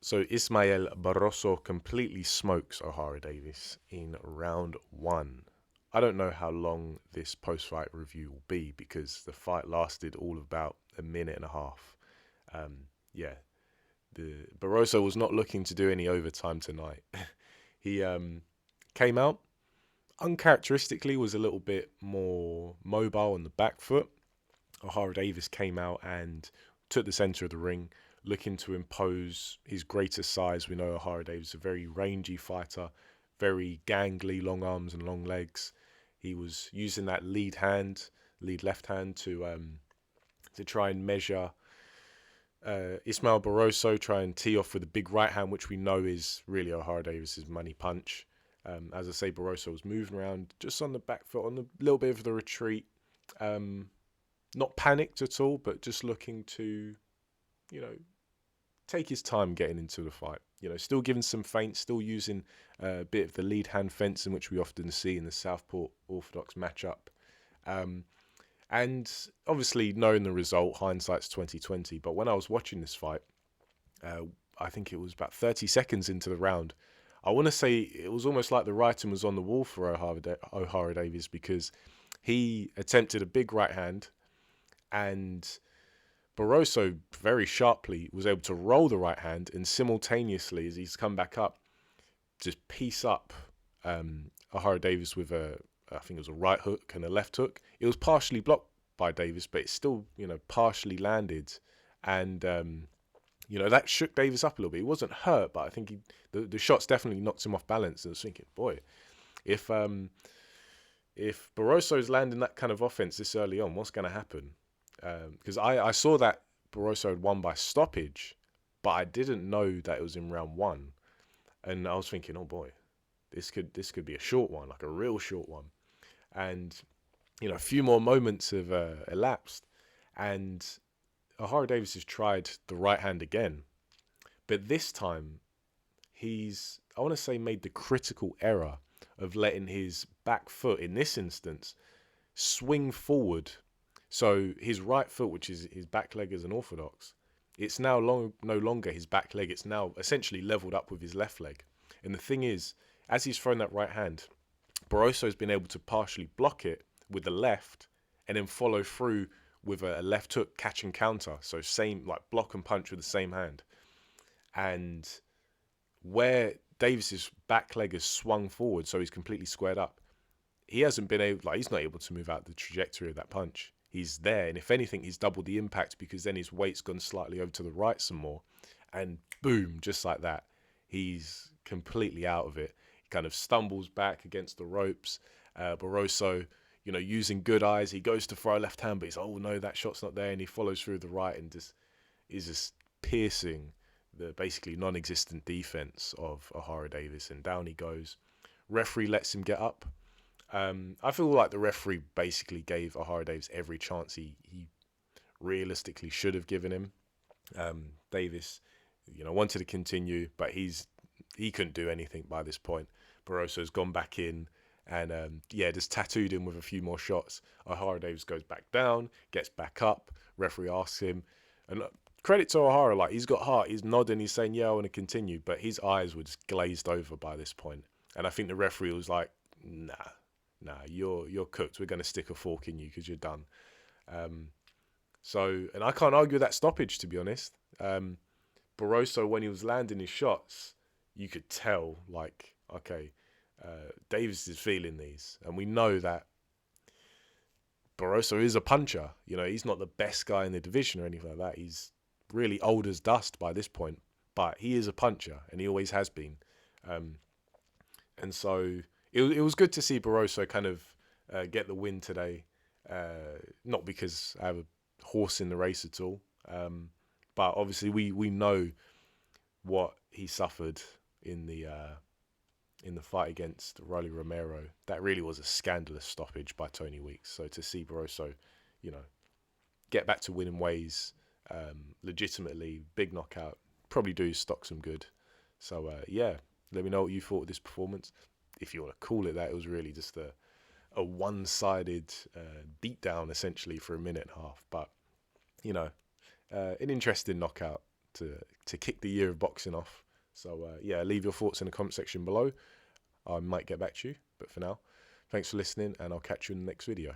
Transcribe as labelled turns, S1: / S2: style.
S1: So Ismael Barroso completely smokes Ohara Davies in round one. I don't know how long this post-fight review will be because the fight lasted all of about a minute and a half. Yeah, the Barroso was not looking to do any overtime tonight. He came out uncharacteristically, was a little bit more mobile on the back foot. Ohara Davies came out and took the centre of the ring, looking to impose his greater size. We know Ohara Davies is a very rangy fighter, very gangly, long arms and long legs. He was using that lead left hand to try and measure Ismael Barroso, try and tee off with a big right hand, which we know is really Ohara Davies's money punch. As I say, Barroso was moving around just on the back foot, on a little bit of the retreat. Um, Not panicked at all, but just looking to, you know, take his time getting into the fight. Still giving some feints, still using a bit of the lead hand fencing, which we often see in the Southport Orthodox matchup. Um, and obviously, knowing the result, hindsight's 2020. But when I was watching this fight, uh, I think it was about 30 seconds into the round. I want to say it was almost like the writing was on the wall for Ohara Davies because he attempted a big right hand and Barroso very sharply was able to roll the right hand and simultaneously, as he's come back up, just piece up Ohara Davies with I think it was a right hook and a left hook. It was partially blocked by Davies, but it still, partially landed. And, that shook Davies up a little bit. He wasn't hurt, but I think the shots definitely knocked him off balance. And I was thinking, boy, if Barroso's landing that kind of offense this early on, what's going to happen? Because I saw that Barroso had won by stoppage, but I didn't know that it was in round one, and I was thinking, oh boy, this could be a short one, like a real short one, and a few more moments have elapsed, and Ohara Davies has tried the right hand again, but this time he's I want to say made the critical error of letting his back foot in this instance swing forward. So his right foot, which is his back leg as an orthodox, it's now no longer his back leg. It's now essentially leveled up with his left leg. And the thing is, as he's thrown that right hand, Barroso's been able to partially block it with the left and then follow through with a left hook catch and counter. So same like block and punch with the same hand. And where Davis's back leg has swung forward, so he's completely squared up, he hasn't been able, like, he's not able to move out the trajectory of that punch. He's there, and if anything, he's doubled the impact because then his weight's gone slightly over to the right some more, and boom, just like that, he's completely out of it. He kind of stumbles back against the ropes. Barroso, using good eyes, he goes to throw a left hand, but he's, oh no, that shot's not there, and he follows through the right and just is just piercing the basically non-existent defense of Ohara Davies, and down he goes. Referee lets him get up. I feel like the referee basically gave Ohara Davies every chance he realistically should have given him. Davies, wanted to continue, but he couldn't do anything by this point. Barroso's gone back in and just tattooed him with a few more shots. Ohara Davies goes back down, gets back up. Referee asks him, and credit to Ohara, like he's got heart. He's nodding, he's saying, "Yeah, I want to continue," but his eyes were just glazed over by this point. And I think the referee was like, "Nah, you're cooked. We're going to stick a fork in you because you're done." And I can't argue that stoppage, to be honest. Barroso, when he was landing his shots, you could tell, like, okay, Davis is feeling these. And we know that Barroso is a puncher. He's not the best guy in the division or anything like that. He's really old as dust by this point, but he is a puncher, and he always has been. And so it was good to see Barroso kind of get the win today. Not because I have a horse in the race at all, but obviously we know what he suffered in the fight against Rolly Romero. That really was a scandalous stoppage by Tony Weeks. So to see Barroso, get back to winning ways, legitimately, big knockout, probably do stock some good. So let me know what you thought of this performance. If you want to call it that, it was really just a one-sided beatdown essentially for a minute and a half. But an interesting knockout to kick the year of boxing off. So yeah, leave your thoughts in the comment section below. I might get back to you, but for now, thanks for listening, and I'll catch you in the next video.